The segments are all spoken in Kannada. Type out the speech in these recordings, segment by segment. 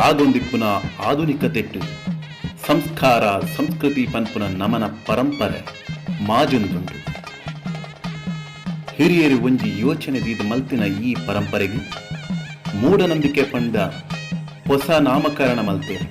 ಆಗೊಂದಿಪ್ಪುನ ಆಧುನಿಕತೆಟ್ಟು ಸಂಸ್ಕಾರ ಸಂಸ್ಕೃತಿ ಪನ್ಪುನ ನಮನ ಪರಂಪರೆ ಮಾಜುಂದುಂಡು. ಹಿರಿಯರು ಒಂಜಿ ಯೋಚನೆ ದೀದು ಮಲ್ತಿನ ಈ ಪರಂಪರೆಗೆ ಮೂಢನಂಬಿಕೆ ಪಂಡ ಹೊಸ ನಾಮಕರಣ ಮಲ್ತೇನೆ.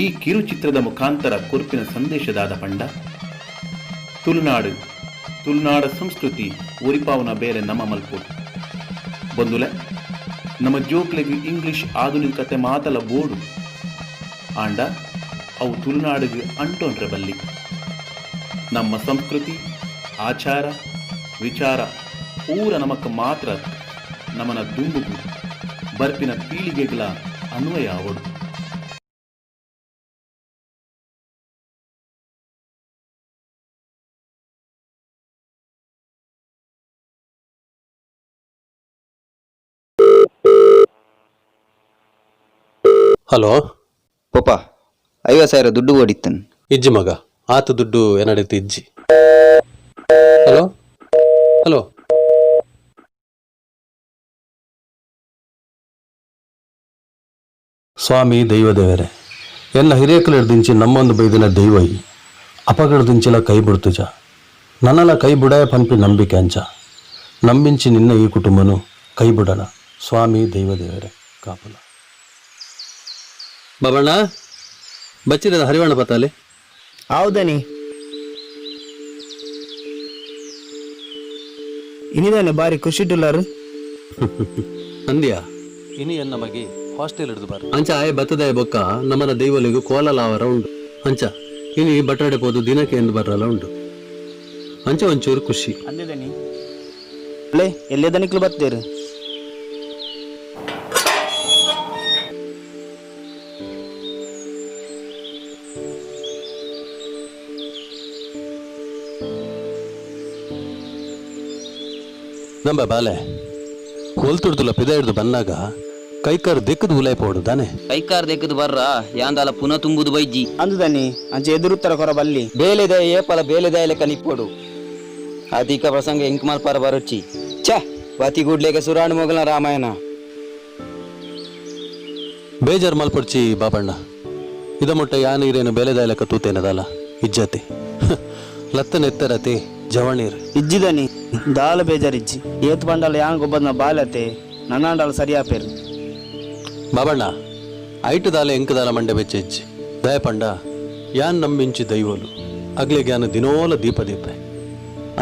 ಈ ಕಿರುಚಿತ್ರದ ಮುಖಾಂತರ ಕುರುಪಿನ ಸಂದೇಶದಾದ ಪಂಡ ತುಳುನಾಡ ಸಂಸ್ಕೃತಿ ಒರಿಪಾವನ ಬೇರೆ ನಮ್ಮ ಮಲ್ಪೋಡು ಬಂದುಲೆ ನಮ್ಮ ಜೋಕ್ಲೆಗೆ ಇಂಗ್ಲಿಷ್ ಆಧುನಿಕತೆ ಮಾತಲ ಬೋಡು ಆಂಡ ಅವು ತುಳುನಾಡಿಗೆ ಅಂಟೋನ್ರೆ ಬಲ್ಲಿ. ನಮ್ಮ ಸಂಸ್ಕೃತಿ ಆಚಾರ ವಿಚಾರ ಪೂರ ನಮಕ್ ಮಾತ್ರ ನಮನ ದುಂಬುಗು ಬರ್ಪಿನ ಪೀಳಿಗೆಗಳ ಅನ್ವಯ ಅವಡು. ಹಲೋ ಪಪ್ಪ 50,000 ದುಡ್ಡು ಓಡಿತ್ತನು ಇಜ್ಜಿ ಮಗ ಆತ ದುಡ್ಡು ಏನಡೈತಿ ಇಜ್ಜಿ. ಹಲೋ ಹಲೋ ಸ್ವಾಮಿ ದೈವದೇವರೇ ಎನ್ನ ಹಿರೇಕಲಿಡ್ದಿಂಚಿ ನಮ್ಮೊಂದು ಬೈದಿನ ದೈವ ಈ ಅಪಗಡದಿಂಚಿಲ ಕೈ ಬಿಡ್ತುಜ ನನ್ನಲ ಕೈ ಬುಡಾಯ ಪನ್ಪಿ ನಂಬಿಕೆ ಅಂಚ ನಂಬಿಂಚಿ ನಿನ್ನ ಈ ಕುಟುಂಬನು ಕೈ ಬಿಡಣ. ಸ್ವಾಮಿ ದೈವದೇವರೇ ಕಾಪಲ. ಬಾಬಣ್ಣ ಬಚ್ಚಿರದ ಹರಿವಣ್ಣ ಪತ್ತಾಲಿ ಹೌದನಿ ಇನ್ನಿದಾನೆ ಬಾರಿ ಖುಷಿ ಟುಲ್ಲಾರು ಅಂದ್ಯಾ ಇನಿ ಎನ್ನ ಮಗೆ ಹಾಸ್ಟೆಲ್ ಹಿಡಿದು ಬಾರ ಅಂಚ ಆಯ್ ಬತ್ತದಾಯ ಬೊಕ್ಕ ನಮ್ಮನ ದೈವಲಿಗೂ ಕೋಲಲಾವರ ಉಂಡು ಅಂಚ ಇನಿ ಬಟ್ಟಡೆ ಪೋದು ದಿನಕ್ಕೆ ಎಂದು ಬರಲ್ಲ ಉಂಡು ಅಂಚ ಒಂಚೂರು ಖುಷಿ ಅಂದಿದನಿ ಅಲ್ಲೇ ಎಲ್ಲೇದನಿಕ್ಲು ಬತ್ತೇರು ನಂಬ ಬಾಲೆ ಒಲ್ತುಡ್ದುಲ ಪಿದ ಹಿಡ್ದು ಬಂದಾಗ ಕೈಕಾರ್ ದೆಕ್ಕದು ಉಲಾಯ್ ಪೋಡು ತಾನೆ ಕೈಕಾರ್ ದೆಕ್ಕದು ಬರ್ರ ಯಾಂದಾಲ ಪುನಃ ತುಂಬುದು ಬೈಜಿ ಅಂದುದನಿ ಅಂಚೆ ಎದುರುತ್ತರ ಕೊರ ಬಲ್ಲಿ ಬೇಲೆದ ಏಪಲ ಬೇಲೆದ ಲೆಕ್ಕ ನಿಪ್ಪೋಡು ಅಧಿಕ ಪ್ರಸಂಗ ಎಂಕ್ ಮಲ್ಪಾರ ಬರುಚ್ಚಿ ಛೆ ವತಿಗೂಡ್ಲೆಗೆ ಸುರಾಣು ಮೊಗಲ ರಾಮಾಯಣ ಬೇಜಾರ್ ಮಲ್ಪಡ್ಚಿ ಬಾಬಣ್ಣ ಇದ ಮುಟ್ಟ ಯಾನೀರೇನು ಬೇಲೆದ ಲೆಕ್ಕ ತೂತೇನದಲ್ಲ ಇಜ್ಜತಿ ಲತ್ತನೆತ್ತರತೆ ಜವಣೀರ್ ಇಜ್ಜಿದನಿ ದಾಲ ಬೇಜಾರಿಜ್ಜಿ ಏತ್ ಬಂಡಾಲ ಯಾಂಗ್ ಒಬ್ಬನ ಬಾಲತೆ ನನ್ನಾಂಡಾಲ ಸರಿಯಾಪೇರು ಬಾಬಣ್ಣ ಐಟು ದಾಲೆ ಎಂಕದಾಲ ಮಂಡೆ ಬೆಚ್ಚೆಜ್ಜಿ ದಯಪಂಡ ಯಾನ್ ನಂಬಿಂಚಿ ದೈವಲು ಅಗ್ಲೆ ಜ್ಞಾನ ದಿನೋಲ ದೀಪ ದೀಪೆ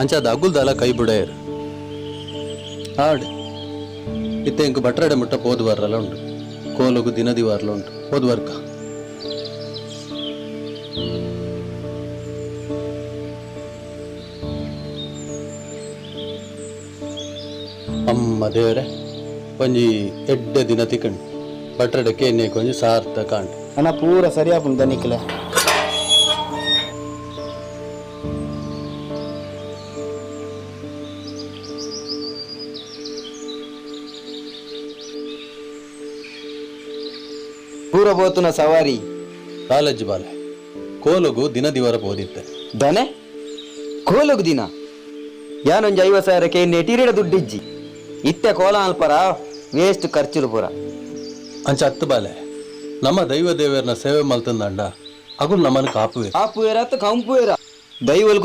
ಅಂಚಾದ ಅಗುಲ್ದಾಲ ಕೈ ಬುಡೇರ್ ಹಾಡ್ ಇತ್ತೆ ಎಂಕು ಬಟ್ರಡೆ ಮುಟ್ಟ ಪೋದುವಾರಲ್ಲ ಉಂಟು ಕೋಲಗು ದಿನದಿವಾರ್ಲ ಉಂಟು ಪೋದುವರ್ಕ ಅಮ್ಮ ದೇವರೇ ಒಂಜಿ ಎಡ್ಡೆ ದಿನ ತಿಕ್ಕಂಡು ಬಟ್ರಡೆ ಕೇನೆ ಕೊಂಜಿ ಸಾರ್ಥ ಕಾಂಡು ಅಣ್ಣ ಪೂರ ಸರಿಯಾಪುಂಡು ದನಿಕ್ಲೆ ಪೂರ ಬೋತುನ ಸವಾರಿ ಕಾಲೇಜ್ ಬಾಲೆ ಕೋಲಗು ದಿನ ದಿವರ ಬೋದಿತ್ತೆ ದನೆ ಕೋಲಗು ದಿನ ಯಾನೊಂಜಿ 50,000 ನೆಟಿರಿಡ ದುಡ್ಡಿಜ್ಜಿ ಇತ್ತೆ ಕೋಲ ಅಲ್ಪರ ವೇಸ್ಟ್ ಖರ್ಚುಲು ಪೂರ ಅಂಚ ಹತ್ತು ಬಾಲೆ ನಮ್ಮ ದೈವ ದೇವರನ್ನ ಸೇವೆ ಮಲ್ತಂದಂಡ ಅಗುಲ್ ನಮ್ಮನ್ನು ಕಾಪುವೇರ ಅತ್ತ ಕಂಪುವೇರ ದೈವಲ್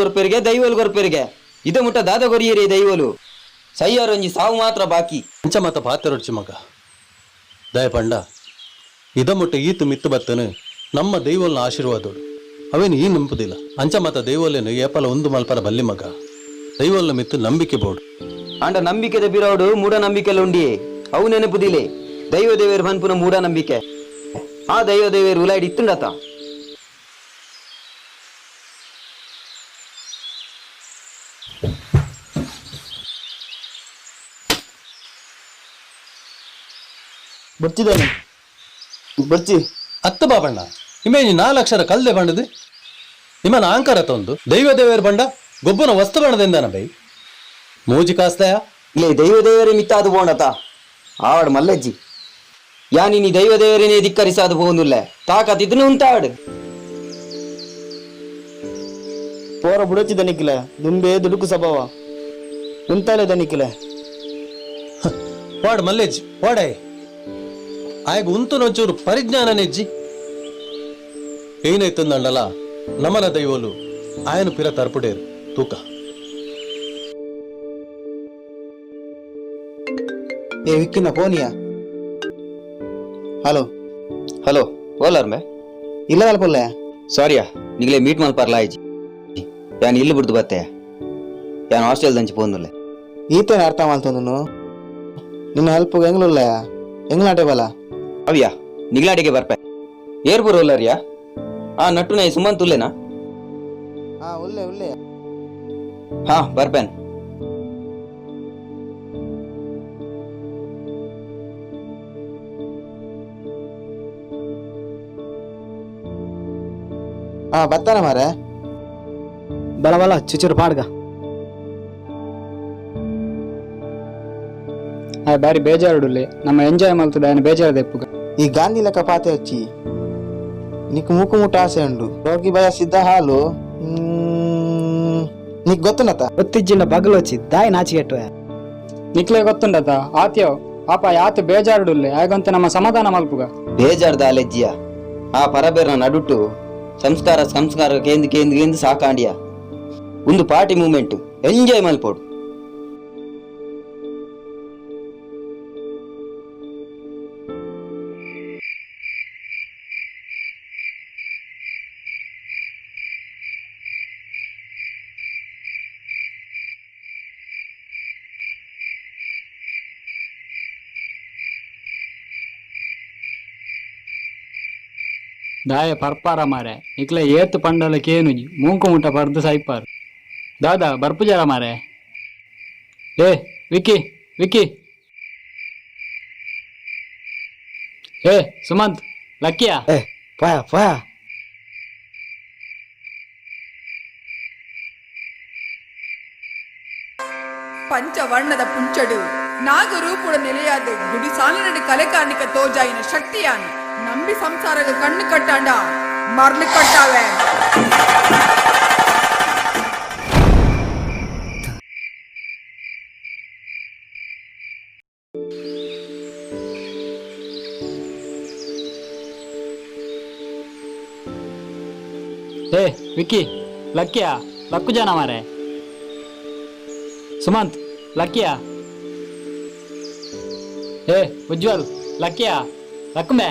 ಗೊರ್ಪೆರಿಗೆ ಇದ ಮುಟ್ಟ ದಾದ ಗೊರಿಯರಿ ದೈವಲು ಸಯ್ಯಾರೊಂಜಿ ಸಾವು ಮಾತ್ರ ಬಾಕಿ ಅಂಚ ಮತ್ತ ಪಾತ್ರೊಡ್ಚಿ ಮಗ ದಯಪಂಡ ಇದ ಮುಟ್ಟ ಈತು ಮಿತ್ತು ಬತ್ತನು ನಮ್ಮ ದೈವಲ್ನ ಆಶೀರ್ವಾದೋಡು ಅವೇನು ಈ ನಂಬುದಿಲ್ಲ ಅಂಚ ಮತ್ತ ದೈವಲ್ಲೇನು ಏಪಲ ಒಂದು ಮಲ್ಪರ ಬಲ್ಲಿ ಮಗ ದೈವಲ್ನ ಮಿತ್ತು ನಂಬಿಕೆ ಬೋಡು ಅಂಡ ನಂಬಿಕೆದ ಬಿರೋಡು ಮೂಢನಂಬಿಕೆಲ್ಲ ಉಂಡಿಯೇ ಅವು ನೆನಪುದಿಲೆ ದೈವ ದೇವೇರು ಪನ್ಪುನ ಮೂಢನಂಬಿಕೆ ಆ ದೈವ ದೇವೇರು ಉಲಾಯ್ಡಿ ಇತ್ತುಂಡತ ಬರ್ತಿದ್ದಾನೆ ಬರ್ತಿ ಅತ್ತ ಬಾಬಣ್ಣ ಇಮೇಜಿ 4 ಅಕ್ಷರ ಕಲ್ದೆ ಬಂಡದು ನಿಮ್ಮನ ಆಂಕರ ತಂದು ದೈವ ದೇವೇರು ಬಂಡ ಗೊಬ್ಬನ ವಸ್ತು ಬಣ್ಣದಿಂದನ ಬೈ ಮೂಜಿ ಕಾಸ್ತಾಯ ಇಲ್ಲೇ ದೈವ ದೇವರೇ ಮಿತ್ತಾದು ಬೋಣತ ಆವಡ್ ಮಲ್ಲಜ್ಜಿ ಯಾನಿ ನೀ ದೈವ ದೇವರೇನೇ ಧಿಕ್ಕರಿಸಾದು ಹೋಗುದಿಲ್ಲ ತಾಕತ್ತಿದ್ನು ಉಂಟಾವಡ್ ಪೋರ ಬುಡಚಿ ದನಿಕ್ಲೆ ದುಂಬೆ ದುಡುಕು ಸಭಾವ ಉಂತಾಲೆ ದನಿಕ್ಲೆ ವಾಡ್ ಮಲ್ಲೇಜ್ ವಾಡೆ ಆಯ್ಗ ಉಂತುನೊಂಚೂರು ಪರಿಜ್ಞಾನ ನೆಜ್ಜಿ ಏನಾಯ್ತಂದಂಡಲ ನಮನ ದೈವಲು ಆಯನು ಪಿರ ತರ್ಪುಡೇರು ತೂಕ ಏ ವಿಕ್ಕಿನ ಫೋನಿಯಾ ಹಲೋ ಹಲೋ ಓಲಾರ್ ಮೇ ಇಲ್ಲದಲ್ಲ ಪೊಲ್ಲೆ ಸಾರಿಯಾ ನಿಗಲೇ ಮೀಟ್ ಮಲ್ ಪರ್ಲ ಆಯ್ಜಿ ಯಾನ್ ಇಲ್ಲಿ ಬಿಡ್ದು ಬತ್ತೆ ಯಾನ್ ಹಾಸ್ಟೆಲ್ ದಂಚಿ ಪೋಂದುಲ್ಲೆ ಈತೇನೆ ಅರ್ಥ ಮಾಡ್ತಂದನು ನಿನ್ನ ಹೆಲ್ಪ್ ಎಂಗ್ಲುಲ್ಲ ಎಂಗ್ಲಾಟೆ ಬಲ ಅವ್ಯಾ ನಿಗ್ಲಾಟಿಗೆ ಬರ್ಪೆ ಏರ್ಪುರ ಓಲಾರಿಯಾ ಆ ನಟ್ಟು ನೈ ಸುಮಂತ್ ಉಲ್ಲೆನಾ ಹಾ ಒಳ್ಳೆ ಒಳ್ಳೆ ಹಾ ಬರ್ಪೇನ್ ಹಾ ಬರ್ತಾನೆ ಮಾರೆ ಬಲ ಬಲ ಚುಚೂರು ಪಾಡ್ಗ ಬಾರಿ ಬೇಜಾರುಡುಲ್ಲಿ ನಮ್ಮ ಎಂಜಾಯ್ ಮಲ್ತದ ఆయన ಬೇಜಾರು ದೆಪ್ಪುಗ ಈ ಗಾಂಧಿ ಲೆಕ್ಕ ಪಾತೆ ಹಚ್ಚಿ నీకు ముక్కు ముట్ట ఆశ ఉండు రోగి భయ సిద్ధ హాలు నీకు గొత్తున్నత ಗೊತ್ತಿಜ್ಜಿಂಡ ಬಗಲು వచ్చి ದಾಯಿ ನಾಚಿಗೆಟ್ಟು ನಿಕ್ಲೆ ಗೊತ್ತುಂಡತ ಆತ್ಯವ್ ಪಾಪ ಯಾತು ಬೇಜಾರುಡುಲ್ಲಿ ಆಗೊಂತ ನಮ್ಮ ಸಮಾಧಾನ ಮಲ್ಪುಗ ಬೇಜಾರ್ದ ಅಲೆಜ್ಜಿಯ ಆ ಪರಬೇರ್ನ ನಡುಟ್ಟು ಸಂಸ್ಕಾರ ಕೇಂದ್ರ ಸಾಕಾಂಡಿಯ ಒಂದು ಪಾರ್ಟಿ ಮೂಮೆಂಟ್ ಎಂಜಾಯ್ ಮಲ್ಪೋಡು ದಾಯ ಪರ್ಪಾರ ಮಾರೆ ಇಕ್ಲೆ ಏತು ಪಂಡಲ ಕೇನುಜಿ ಮೂಂಕು ಮುಟ್ಟ ಪರ್ದು ಸೈಪಾರು ದಾದಾ ಬರ್ಪು ಜರ ಮಾರೆ ಏ ವಿಕ್ಕಿ ವಿಕ್ಕಿ ಏ ಸುಮಂತ್ ಲಕ್ಕಿಯಾ ಏ ಪಾಯ ಪಾಯ ಪಂಚವರ್ಣದ ಪುಂಚಡು ನಾಗರೂಪುಡ ನೆಲೆಯಾದ ಗುಡಿ ಸಾಲಿನಡಿ ಕಲೆಕಾರ್ಣಿಕ ತೋಜಾಯಿನ ಶಕ್ತಿಯಾನ್ ನಂಬಿ ಸಂಸಾರಗ ಕಣ್ಣು ಕಟ್ಟಾಂಡ ಮರ್ಲು ಕಟ್ಟಾವೆ ಏ ವಿಕ್ಕಿ ಲಕ್ಕಿಯಾ ಲಕ್ಕು ಜನ ಮಾರೆ ಸುಮಂತ್ ಲಕ್ಕಿಯಾ ಏ ಉಜ್ವಲ್ ಲಕ್ಕಿಯಾ ಲಕ್ಕುಂಬೆ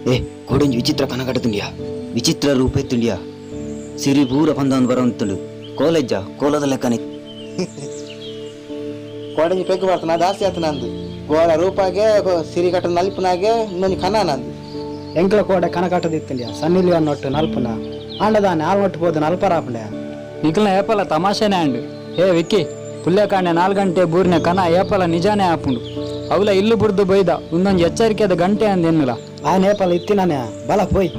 ಏ ಕೊಡಂಜಿ ವಿಚಿತ್ರ ಕನಕಟ್ಟುಂಡಿಯಾ ವಿಚಿತ್ರ ರೂಪ ಎತ್ತುಂಡಿಯಾ ಸಿರಿ ಪೂರ ಪಂದವನ್ನು ಬರೋಂತುಂಡು ಕೋಲದ ಲೆಕ್ಕನೆ కోడంజి పెగ్గు పడుతున్నా దాసి అతనందు గోడ రూపాగే సిరి కట్ట నలుపునాగే ಇನ್ನೊಂದು ಕನ ನಂದು ಎಂಕ್ಲ ಕೋಡೆ ಕನಕಟ್ಟದಿತ್ತಲಿಯ ಸನ್ನಿಲಿ ಅನ್ನೊಟ್ಟು ನಲ್ಪುನ ಆಂಡದಾನೆ ಆಲ್ನೊಟ್ಟು ಪೋದು ನಲ್ಪರಾಪುಂಡೆ ನಿಕ್ಲ ಏಪಲ ತಮಾಷೆನೆ ಅಂಡು ಏ ವಿಕ್ಕಿ ಪುಲ್ಲೆ ಕಾಂಡೆ 4 ಗಂಟೆ ಬೂರಿನ ಕನ ಏಪಲ ನಿಜಾನೇ ಆಪುಂಡು ಅವಲ ಇಲ್ಲು ಬುಡ್ದು ಬೈದ ಒಂದೊಂದು ಎಚ್ಚರಿಕೆದ ಗಂಟೆ ಅಂದ ಎನ್ನುಲ ಆ ನೇಪಲ ಇತ್ತಿನಾನೆ ಬಲ ಪೋಯ್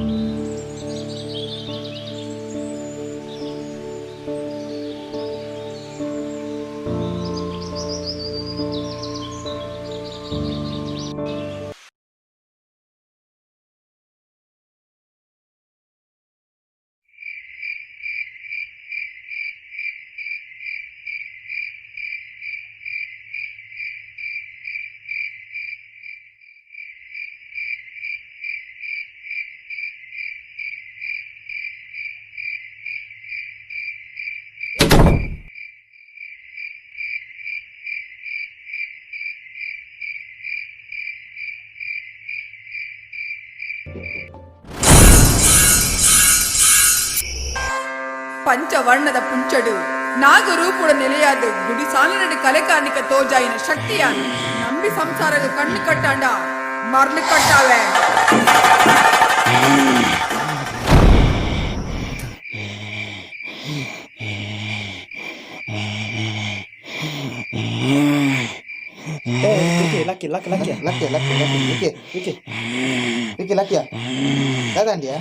ಪಂಚವರ್ಣದ ಪುಂಚಡು ನಾಗರೂಪುಡ ನೆಲೆಯಾದ ಗುಡಿ ಸಾಲಿನಡಿ ಕಲೆಕಾರ್ಣಿಕ ತೋಜಾಯಿನ ಶಕ್ತಿಯಾನ್ ನಂಬಿ ಸಂಸಾರಗ ಕಣ್ಣು ಕಟ್ಟಾಂಡ ಮರ್ಲು ಕಟ್ಟಾವೆ lucky lucky lucky lucky lucky lucky Vicky Vicky Vicky ಲಕ್ಕಿಯ ದಾದಾಂಡಿಯಾ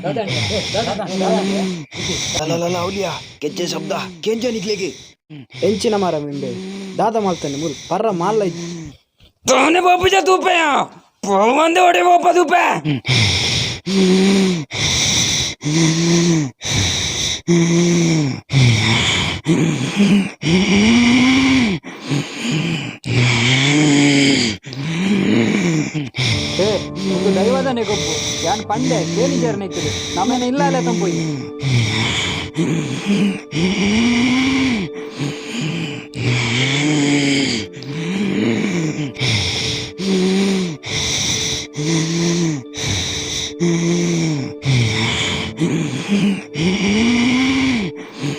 ಅವಲಿಯಾ ಕೆಚ್ಚೆ ಶಬ್ದ ಕೆಂಚ ನಿಕ್ಲೆಗೆ ಎಂಚಿನ ಮರ ಮಿಂಬೆ ದಾದ ಮಾಡ್ತಾನೆ ಮುಲ್ ಪರ್ರ ಮಾಲ್ಲ ತೋನೆ ಬಾಪುಜ ತೂಪೆಯ ಪೋವಂದೆ ಒಡೆ ಬಾಪ ತೂಪೆ ಪಂಡೆ ಕೇಳಿಜಾರು ನಿಕ್ಕದು ನಮ್ಮನೆ ಇಲ್ಲ ಅಲ್ಲೇ ತಂಪೋಯಿ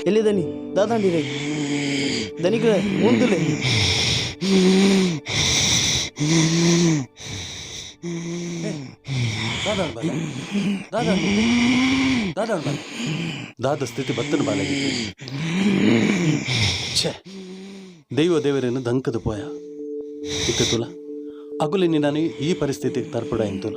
ಎಲ್ಲಿ ದನಿ ದಾದಾಂಡಿ ರೈ ದನಿಗೆ ಮುಂದುಲೆ ದಾದ ಸ್ಥಿತಿ ಬತ್ತನ ಬಾಲಾಗಿತ್ತು ಛೇ ದೈವ ದೇವರೇನು ದಂಕದ ಪೋಯ ಇತ್ತು ತುಲ ಅಗುಲಿನಿ ನಾನು ಈ ಪರಿಸ್ಥಿತಿಗೆ ತರ್ಪಡ ಇಂತುಲ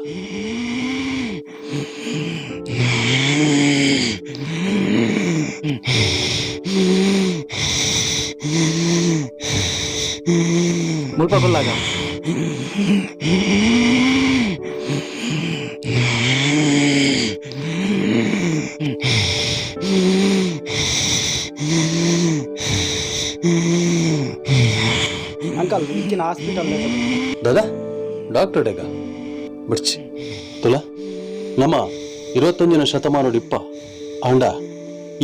ಮುಲ್ಪ ಕೊಲ್ಲಾಗ ಅಂಕಲ್ ಈಗಿನ ಹಾಸ್ಪಿಟಲ್ ದಾದಾ ಡಾಕ್ಟರ್ ಡೇಗ ಬಿಡ್ಚಿ ತುಲ ನಮ್ಮ 21ನೇ ಶತಮಾನೋಡು ಇಪ್ಪ ಅಂಡ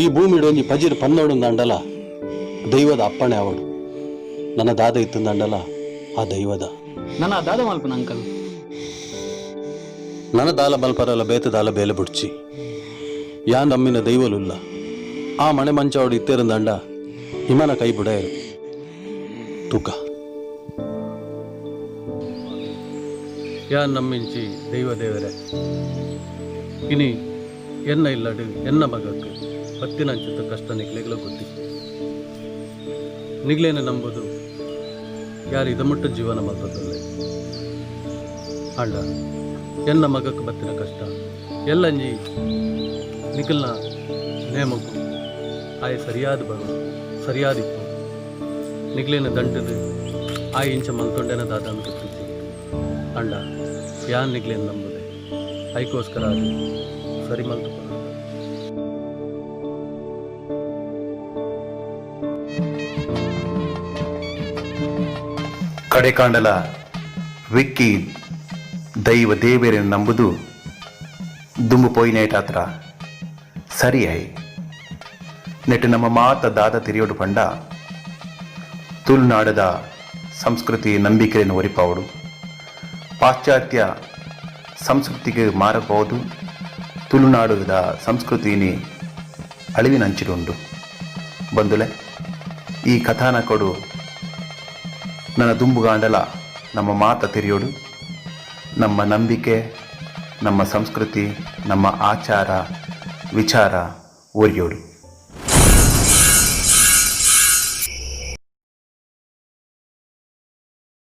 ಈ ಭೂಮಿಡು ಒಂಜಿ ಪಜಿರ್ ಪನ್ನೋಡು ಅಂಡಲ ದೈವದ ಅಪ್ಪಣೆ ಅವಡು ನನ್ನ ದಾದ ಇತ್ತಂದ ಅಂಡಲ ಆ ದೈವದ ನನ್ನ ದಾದ ಮಲ್ಪನ ಅಂಕಲ್ ನನ್ನ ದಾಲ ಮಲ್ಪರಲ್ಲ ಬೇತ ದಾಲ ಬೇಲೆ ಬಿಡ್ಚಿ ಯಾ ನಮ್ಮಿನ ದೈವಲುಲ್ಲ ಆ ಮನೆ ಮಂಚವಡು ಇತ್ತೇರಂದಂಡ ಹಿಮನ ಕೈ ಬುಡೇರು ತೂಕ ಯಾ ನಮ್ಮಿಂಚಿ ದೈವ ದೇವರೇ ಇನಿ ಎನ್ನ ಇಲ್ಲಡು ಎನ್ನ ಮಗಕ್ಕೆ ಪತ್ತಿನಂಚಿತ ಕಷ್ಟ ನಿಗ್ಲೆಗ್ಲ ಗೊತ್ತಿ ನಿಗ್ಲೇನೆ ನಂಬುದು ಯಾರು ಇದಮುಟ್ಟ ಜೀವನ ಮಲ್ಪದಲ್ಲೇ ಅಂಡ ಎನ್ನ ಮಗಕ್ಕೆ ಬತ್ತಿನ ಕಷ್ಟ ಎಲ್ಲಂಜಿ ನಿಖಲ್ನ ನೇಮಕು ಆಯ ಸರಿಯಾದ ಬರು ಸರಿಯಾದಿತ್ತು ನಿಗ್ಲೇನ ದಂಟದು ಆ ಇಂಚ ಮಲ್ತೊಂಡೆನ ದಾದಾನ ಗೊತ್ತಿತ್ತು ಅಂಡ ಯಾನ್ ನಿಗ್ಲೇನ ನಂಬುದೆ ಅದಕ್ಕೋಸ್ಕರ ಅದು ಸರಿ ಮಲ್ತು ಕಡೆಕಾಂಡಲ ವಿಕ್ಕಿ ದೈವ ದೇವರನ್ನು ನಂಬುದು ದುಂಬು ಪೋಯಿನೇಟಾತ್ರ ಸರಿಯಾಯಿ ನೆಟ್ಟು ನಮ್ಮ ಮಾತ ದಾದ ತಿರಿಯೋಡು ಪಂಡ ತುಳುನಾಡದ ಸಂಸ್ಕೃತಿ ನಂಬಿಕೆಯನ್ನು ಒರಿಪಾವಡು ಪಾಶ್ಚಾತ್ಯ ಸಂಸ್ಕೃತಿಗೆ ಮಾರಬಹುದು ತುಳುನಾಡದ ಸಂಸ್ಕೃತಿನಿ ಅಳಿವಿನಂಚಿಡುಂಡು ಬಂದುಲೆ ಈ ಕಥಾನಕಡು ನನ್ನ ದುಂಬುಗಾಂಡಲ ನಮ್ಮ ಮಾತ ತಿರಿಯೋಡು ನಮ್ಮ ನಂಬಿಕೆ ನಮ್ಮ ಸಂಸ್ಕೃತಿ ನಮ್ಮ ಆಚಾರ ವಿಚಾರ ಒರಿಯೋಡು